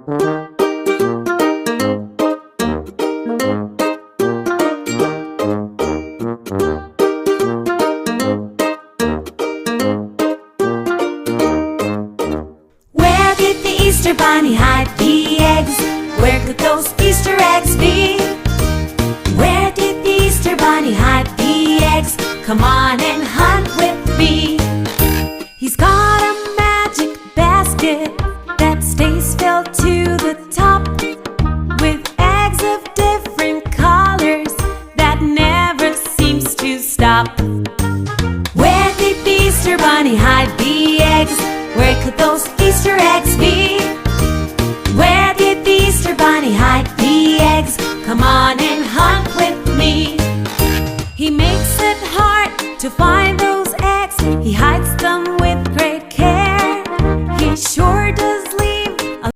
Where did the Easter Bunny hide the eggs? Where could those Easter eggs be? Where did the Easter Bunny hide the eggs? Come on and